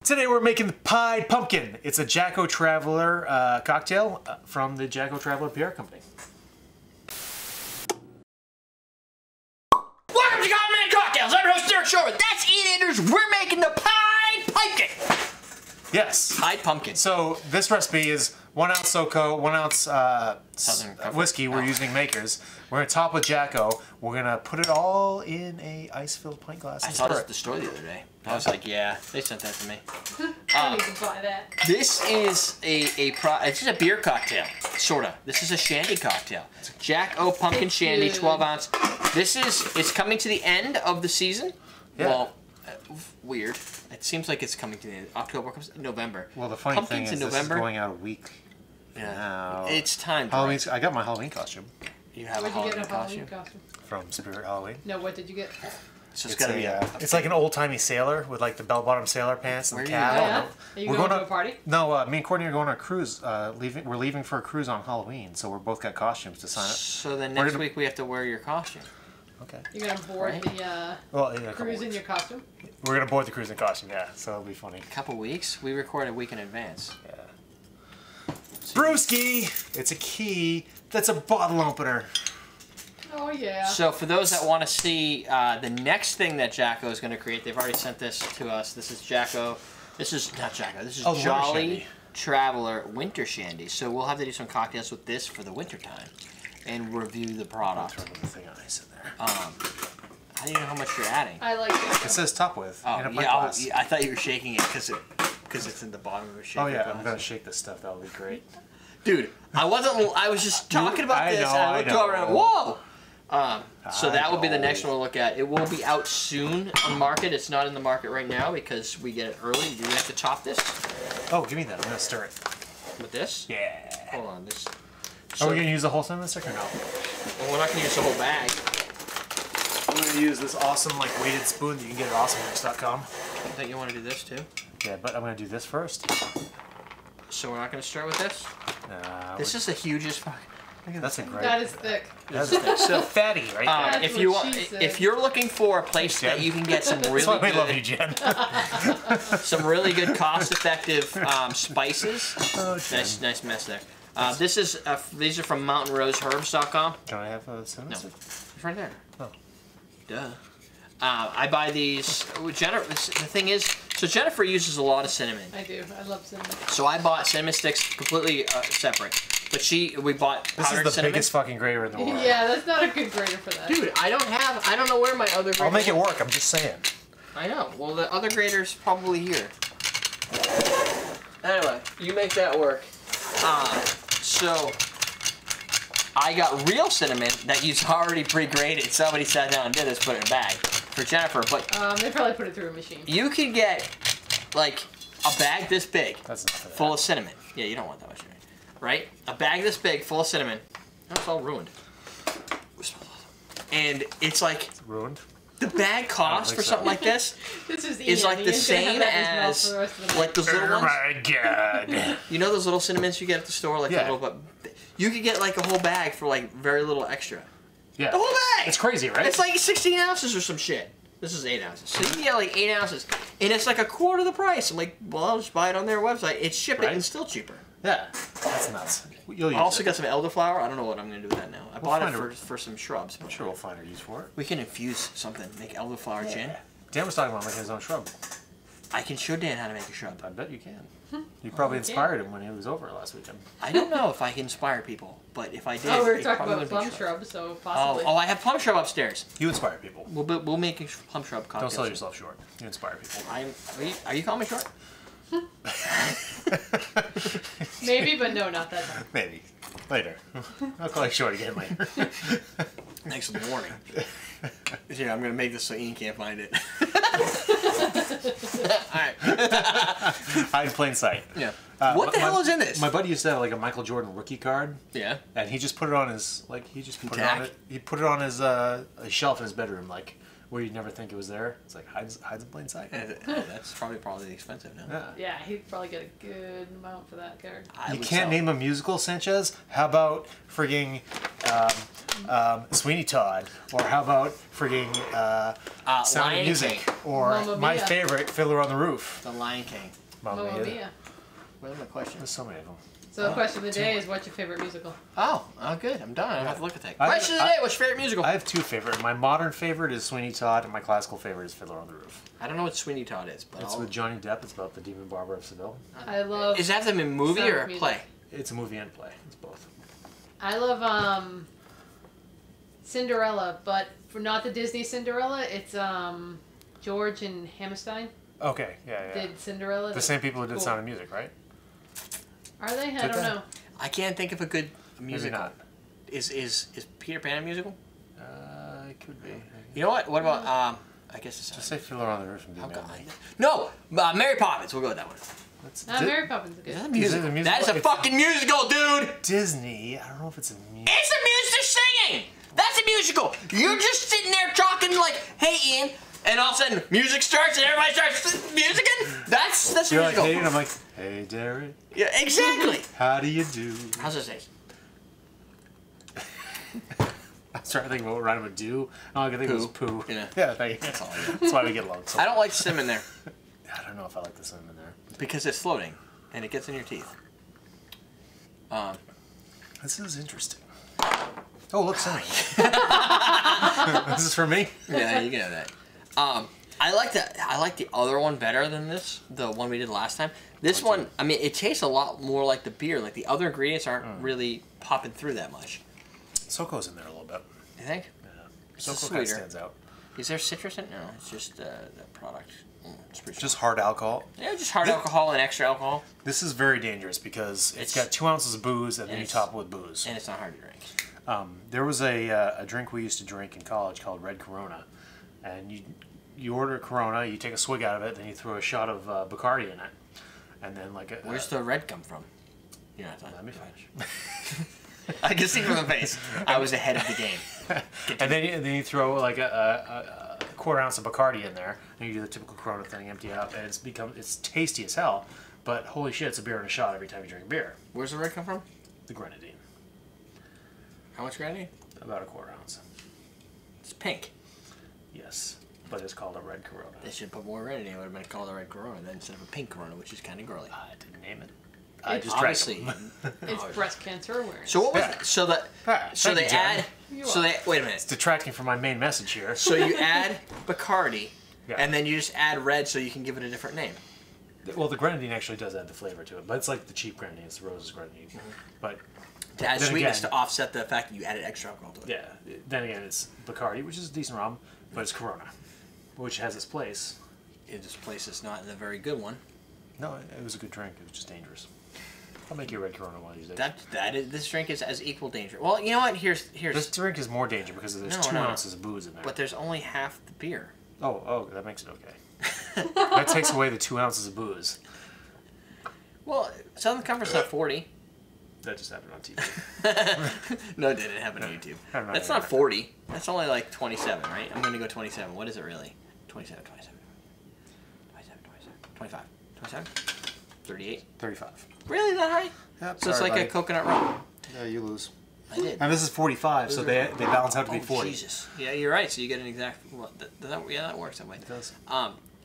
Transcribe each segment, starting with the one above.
Today we're making the PIE Pumpkin. It's a Jacko Traveler cocktail from the Jacko Traveler PR company. Welcome to Common Cocktails. I'm your host Derrick Schommer. That's Eaters. We're making the PIE Pumpkin. Yes. PIE Pumpkin. So this recipe is 1 ounce SoCo, 1 ounce whiskey. We're using Makers. We're gonna top with Jacko. We're gonna put it all in a ice-filled pint glass. I saw this at the store the other day. I was like, yeah, they sent that to me. I need to buy that. This is it's just a beer cocktail, sorta. This is a Shandy cocktail. Jacko Pumpkin Shandy, 12 ounce. It's coming to the end of the season. Yeah. Well, weird. It seems like it's coming to the end. October comes November. Well, the funny thing is this is going out a week. Yeah. Now. It's time. Halloween. I got my Halloween costume. You have Where'd a you get a Halloween Halloween costume? From Spirit Halloween. No, what did you get? So it's gotta be it's like an old-timey sailor with like the bell-bottom sailor pants and the cap. Are you going to a party? No, me and Courtney are going on a cruise. We're leaving for a cruise on Halloween, so we're both got costumes to sign up. So then next week we have to wear your costume. Okay. You're gonna board the cruise in your costume? We're gonna board the cruise in costume, yeah. So it'll be funny. A couple weeks. We record a week in advance. Yeah. Brewski! It's a key. That's a bottle opener. Oh yeah. So for those that want to see the next thing that Jacko is going to create, they've already sent this to us. This is Jacko. This is not Jacko. This is Jolly Traveler Winter Shandy. So we'll have to do some cocktails with this for the winter time and review the product. Throw the thing on ice in there. How do you know how much you're adding? I like it. It says top with. Oh, yeah, I thought you were shaking it because it's in the bottom of a shaker. Oh yeah, glass. I'm gonna shake this stuff. That'll be great. Dude, I was just talking about this. I looked over and whoa. So that will be the next one we'll look at. It will be out soon on market. It's not in the market right now because we get it early. Do we have to top this? Oh, give me that. I'm gonna stir it. With this? Yeah. Hold on. This. Are we gonna use the whole cinnamon stick or no? Well, we're not gonna use the whole bag. I'm gonna use this awesome like weighted spoon that you can get at awesomeworks.com. I think you want to do this too. Yeah, but I'm gonna do this first. So we're not gonna start with this. This is the hugest fucking. That's a great. That is thick. That's thick. So fatty, right there. If you're looking for a place that you can get some really That's why good, we love you, Jen. some really good cost-effective spices. Oh, nice mess there. These are from MountainRoseHerbs.com. Can I have a cinnamon No, stick? it's right there. Oh. Duh. I buy these. Jennifer. The thing is, so Jennifer uses a lot of cinnamon. I do. I love cinnamon. So I bought cinnamon sticks completely separate. But we bought powdered cinnamon. This is the biggest fucking grater in the world. Yeah, that's not a good grater for that. Dude, I don't know where my other grater I'll make it work, I'm just saying. I know. Well, the other grater's probably here. Anyway, you make that work. So I got real cinnamon that you already pre-grated. Somebody sat down and did this, put it in a bag for Jennifer. But they probably put it through a machine. You could get like a bag this big full of cinnamon. Yeah, you don't want that much, right? A bag this big full of cinnamon. That's all ruined. And it's like ruined. The bag cost for something like this is like the same as like those little ones. Oh my god! You know those little cinnamons you get at the store, like you could get like a whole bag for like very little extra. Yeah. The whole bag. It's crazy, right? It's like 16 ounces or some shit. This is 8 ounces. So you can get like 8 ounces, and it's like a quarter the price. I'm like, well, I'll just buy it on their website. It's shipping and still cheaper. Yeah, that's nuts. I also got some elderflower. I don't know what I'm going to do with that now. I bought it for some shrubs. I'm sure we'll find a use for it. We can infuse something, make elderflower gin. Dan was talking about making his own shrub. I can show Dan how to make a shrub. I bet you can. You probably inspired him when he was over last weekend. I don't know if I can inspire people, but if I did, we were talking about plum shrub, so possibly. Oh, I have plum shrub upstairs. You inspire people. We'll make a plum shrub cocktail. Don't sell yourself short. You inspire people. Are you calling me short? Maybe, but no, not that time. Maybe. Later. I'll call you short again later. Next morning. Yeah, I'm going to make this so Ian can't find it. Alright. Hide in plain sight. Yeah. What the hell is in this? My buddy used to have like a Michael Jordan rookie card. Yeah. And he just put it on his, he put it on his shelf in his bedroom, like, where you'd never think it was there. It's like hides in plain sight. That's probably expensive now. Yeah. Yeah, he'd probably get a good amount for that card. You can't name a musical, Sanchez? How about frigging Sweeney Todd? Or how about frigging Sound Lion of Music? King. Or Mamma my Mia. favorite, Fiddler on the Roof. The Lion King. Mamma Mamma Mia. Mia. What are the questions? There's so many of them. So the question of the day is, what's your favorite musical? Oh, good. I'm done. I don't have to look at that. I- Question of the day. What's your favorite musical? I have two favorite. My modern favorite is Sweeney Todd, and my classical favorite is Fiddler on the Roof. I don't know what Sweeney Todd is, but It's with Johnny Depp. It's about the demon barber of Seville. I love. Is that the movie Sound or of a Music. play? It's a movie and play. It's both. I love Cinderella, but for not the Disney Cinderella. It's George and Hammerstein Okay, yeah. did Cinderella. The same people who did Cool. Sound of Music, right? Are they? I Did don't they? know. I can't think of a good Maybe musical. not. Is Peter Pan a musical? It could be. You know what? What about I guess it's Just say Fiddler on the Roof and be Oh, mad God. at me. No, Mary Poppins. We'll go with that one. That's No, Mary Poppins is good. Is that a Is it musical? a musical? That is a It's- fucking musical, dude. Disney. I don't know if it's a musical. It's a music singing. That's a musical. You're just sitting there talking like, "Hey, Ian," and all of a sudden music starts and everybody starts musicking. That's a You're like, musical. hey, and I'm like, hey, Derrick, Yeah, exactly. how do you do? How's this say? I was trying to think about what rhyme would do. All I could think of was poo. Yeah. Yeah, thank you. That's all I got. That's why we get along. So I don't like cinnamon there I don't know if I like the cinnamon there. because it's floating and it gets in your teeth. This is interesting. Oh, look, cinnamon. This is for me? Yeah, you can have that. I like the other one better than this, the one we did last time. This one, I mean, it tastes a lot more like the beer. Like the other ingredients aren't really popping through that much. Soco's in there a little bit. You think? Yeah. It's Soco kind sweeter. of stands out. Is there citrus in it? No, it's just the product. It's pretty Just hard alcohol. yeah, just hard alcohol and extra alcohol, This is very dangerous because it's got 2 ounces of booze and then you top it with booze. and it's not hard to drink. There was a drink we used to drink in college called Red Corona, and you order a Corona, you take a swig out of it, then you throw a shot of Bacardi in it, and then like Where's the red come from? You're not let me finish. I can see from the face. I was ahead of the game. And then you throw like a quarter ounce of Bacardi in there, and you do the typical Corona thing, empty it out, and it's tasty as hell. But holy shit, it's a beer and a shot every time you drink beer. Where's the red come from? The grenadine, How much granny? about a quarter ounce. It's pink. Yes, but it's called a Red Corona. They should put more red in it. It would have been called a red Corona then instead of a pink Corona, which is kind of girly. I didn't name it. I It's just drank Obviously. them. It's breast cancer awareness. So what was Yeah. so that so Thank they you, Jen. add You're so they wait a It's minute. detracting from my main message here. So you add Bacardi, Yeah. and then you just add red so you can give it a different name. Well, the grenadine actually does add the flavor to it, but it's like the cheap grenadine. It's the Rose's grenadine. But To add Then sweetness again- to offset the fact that you added extra alcohol to it. yeah, then again, it's Bacardi, which is a decent rum, but it's Corona, which has its place. This place is not a very good one. No, it was a good drink. It was just dangerous. I'll make you a Red Corona one of these days. This drink is as equal danger. Well, you know what? This drink is more danger because there's No, 2 no. ounces of booze in there. But there's only half the beer. Oh, that makes it okay. That takes away the 2 ounces of booze. Well, Southern Comfort's not 40. That just happened on TV. No, it didn't happen on YouTube. That's not 40. That's only like 27, right? I'm going to go 27. What is it really? 27, 25, 27, 38. 35. Really that high? Yep, So it's like a coconut rum. Yeah, you lose. I did. And this is 45, so they balance out to be Oh, 40. Jesus. Yeah, you're right. So you get an exact. Well, that works that way. It does.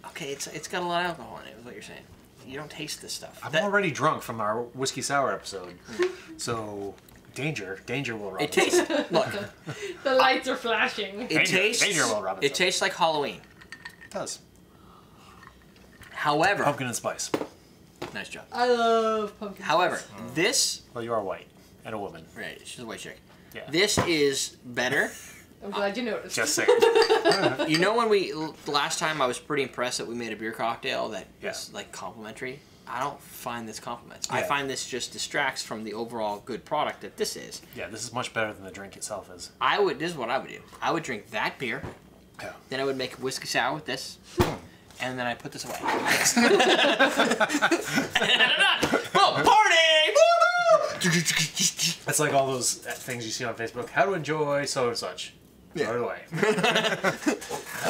Okay, it's got a lot of alcohol in it. Is what you're saying. You don't taste this stuff. I'm already drunk from our whiskey sour episode, so danger will rob It us. tastes. Look, The lights are flashing. it tastes. Danger will rob us. It tastes like Halloween. It does. However, Pumpkin and spice. nice job. I love pumpkin. However, spice. this Well, you are white and a woman. right, she's a white chick. Yeah. This is better. I'm glad you noticed. Just saying. You know when last time I was pretty impressed that we made a beer cocktail that Yeah. was like complimentary. I don't find this compliments. I Yeah. find this just distracts from the overall good product that this is. Yeah, this is much better than the drink itself is. This is what I would do. I would drink that beer, Yeah. then I would make whiskey sour with this, and then I put this away. Well, party! Woo-hoo! It's like all those things you see on Facebook. How to enjoy so and such. Throw it away.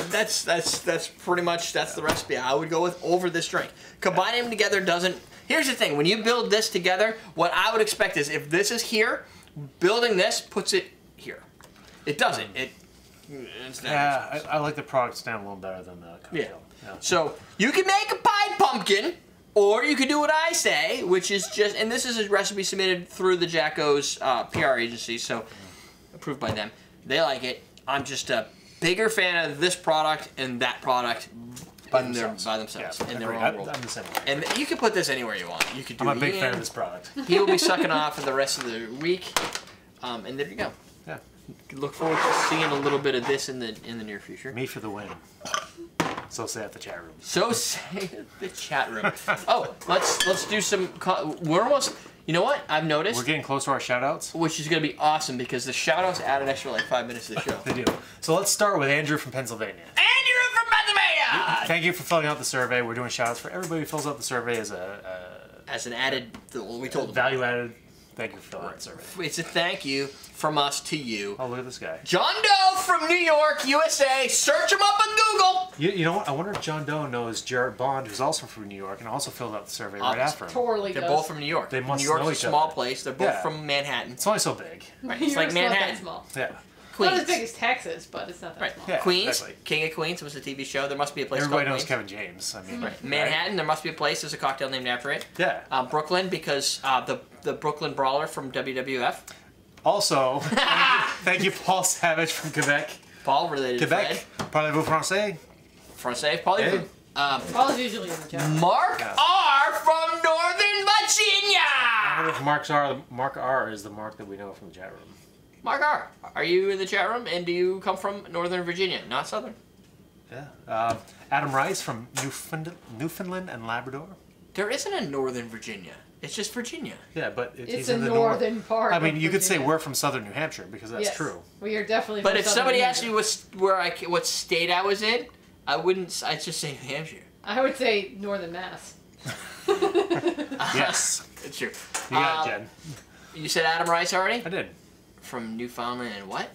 That's pretty much the recipe I would go with over this drink. Combining them together doesn't. Here's the thing: when you build this together, what I would expect is if this is here, building this puts it here. It doesn't. It's not I like the product stand a little better than the cocktail. Yeah. So you can make a pie pumpkin, or you can do what I say, which is just, and this is a recipe submitted through the Jacko's PR agency, so approved by them. They like it. I'm just a bigger fan of this product and that product by themselves Yeah, in their own world. I'm the same way. And you can put this anywhere you want. You could do I'm a big fan of this product. He will be sucking off for the rest of the week, and there you go. Yeah. Look forward to seeing a little bit of this in the near future. Me for the win. So say at the chat room. So say the chat room. Oh, let's do some. We're almost. You know what? I've noticed. We're getting close to our shout-outs. Which is going to be awesome because the shout-outs add an extra like 5 minutes to the show. They do. So let's start with Andrew from Pennsylvania. Andrew from Pennsylvania! Thank you for filling out the survey. We're doing shout-outs for everybody who fills out the survey as an added. We told them. Value added. Thank you for filling out the survey. It's a thank you from us to you. Oh, look at this guy. John Doe from New York, USA. Search him up on Google. You know what? I wonder if John Doe knows Jared Bond, who's also from New York, and also filled out the survey right after him. Totally They're does. both from New York. They must New York's know a each small other. place. They're both from Manhattan. It's only so big. Right. New It's like York's not that Manhattan. small. Yeah. Queens. Not as big as Texas, but it's not that Right. small. Yeah, Queens, exactly. King of Queens was a TV show. There must be a place Everybody called knows Queens. Kevin James. I mean, Right. Manhattan, there must be a place. There's a cocktail named after it. Yeah. Brooklyn, because the Brooklyn Brawler from WWF. Also, thank you, Paul Savage from Quebec. Paul related Quebec. to Fred. Parlez-vous français? Français. Paul. Hey. Paul's usually in the chat. Mark Yeah. R. from Northern Virginia. I wonder if Mark R is the Mark that we know from the chat room. Mark R. Are you in the chat room? And do you come from Northern Virginia, not Southern? Yeah. Adam Rice from Newfoundland and Labrador. There isn't a Northern Virginia. It's just Virginia. Yeah, but It's he's the in the northern part. I mean, of you could say Virginia. we're from Southern New Hampshire because that's Yes. true. We are definitely. But from if Southern somebody New asked me Hampshire. what state I was in, I'd just say New Hampshire. I would say Northern Mass. Yes. It's true. You got it, Jen. You said Adam Rice already? I did. From Newfoundland and what?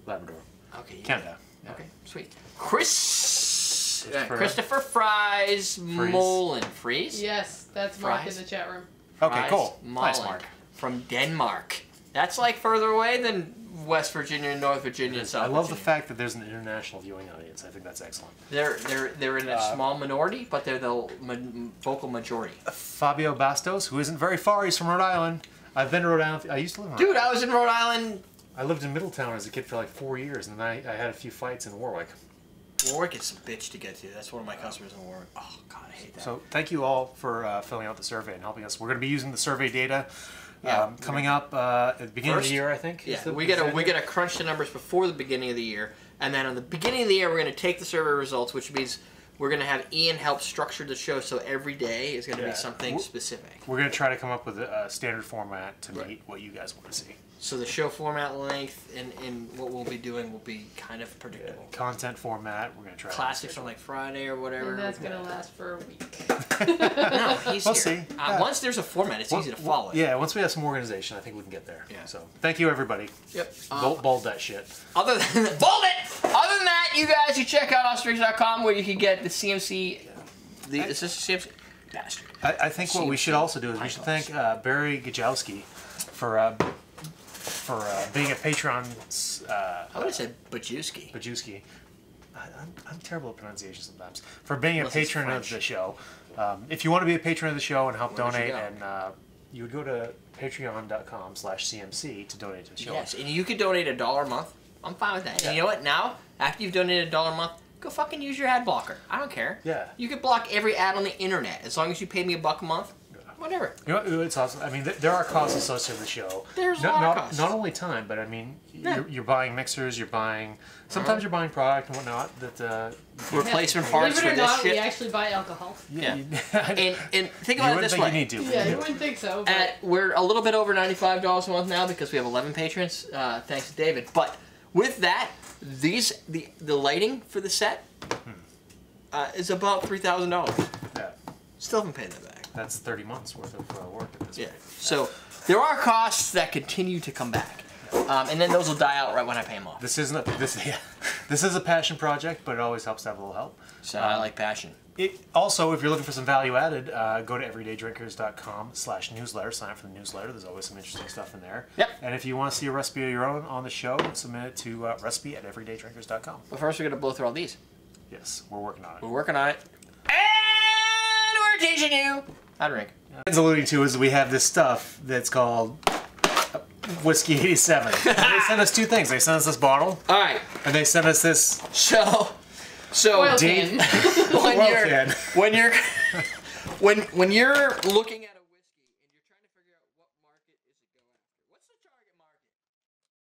Labrador. Okay. Canada. Yeah. Okay, sweet. Christopher Fries. Mullen. Freeze? Yes, that's Mark Fries? in the chat room. Okay, Fries cool. Nice, Mullen Mark. From Denmark. That's like further away than West Virginia, North Virginia, and South I love the Virginia. fact that there's an international viewing audience. I think that's excellent. They're in a small minority, but they're the vocal majority. Fabio Bastos, who isn't very far, he's from Rhode Island. I've been to Rhode Island. I used to live in Rhode Dude, Island. I was in Rhode Island. I lived in Middletown as a kid for like 4 years, and then I had a few fights in Warwick. Warwick is some bitch to get to. That's one of my customers in Warwick. Oh, God, I hate that. So thank you all for filling out the survey and helping us. We're going to be using the survey data coming up at the beginning of the year, I think. Yeah, we gotta crunch the numbers before the beginning of the year, and then on the beginning of the year, we're gonna take the survey results, which means we're gonna have Ian help structure the show, so every day is gonna be something specific. We're going to try to come up with a standard format to meet what you guys want to see. So the show format, length, and what we'll be doing will be kind of predictable. Content format, we're going to try. Classics on like Friday or whatever. And that's gonna last for a week. No, he's We'll here. see. Yeah. Once there's a format, it's easy to follow. Yeah, once we have some organization, I think we can get there. Yeah. So thank you, everybody. Yep. Bold that shit. Other than bold it. Other than that, you guys, you check out ostrich.com where you can get the CMC. Is this a CMC? Bastard. I think what we should also do is we should thank Barry Gajowski for being a Patreon. I would have said Bajewski. Bajewski. I'm terrible at pronunciation sometimes. For being Unless a it's patron of French. the show. If you want to be a patron of the show and help Where would you donate, go? and you would go to patreon.com/CMC to donate to the show. Yes, and you could donate $1 a month. I'm fine with that. And you know what? Now, after you've donated $1 a month, go fucking use your ad blocker. I don't care. Yeah. You could block every ad on the internet as long as you pay me $1 a month. Whatever. You know, it's awesome. I mean, there are costs associated with the show. There's a lot of costs. Not only time, but I mean, Yeah. you're buying mixers, you're buying. Sometimes you're buying product and whatnot that. Replacement parts Believe it for or this not, we shit. actually buy alcohol. Yeah. and And think you about it wouldn't this think way. you need to. Yeah, you wouldn't think so. But We're a little bit over $95 a month now because we have 11 patrons, thanks to David. But with that, the lighting for the set is about $3,000. Yeah. Still haven't paid that back. That's 30 months worth of work at this Yeah. point. So there are costs that continue to come back. And then those will die out right when I pay them off. This isn't this is a passion project, but it always helps to have a little help. So I like passion. Also, if you're looking for some value added, go to everydaydrinkers.com/newsletter. Sign up for the newsletter. There's always some interesting stuff in there. Yep. And if you want to see a recipe of your own on the show, submit it to recipe@everydaydrinkers.com. But first, we're going to blow through all these. Yes, we're working on it. We're working on it. And we're teaching you how to drink. What it's alluding to is we have this stuff that's called Whiskey 87. They sent us two things. They sent us this bottle. All right. And they sent us this. So Oil Dave- can. when you're looking at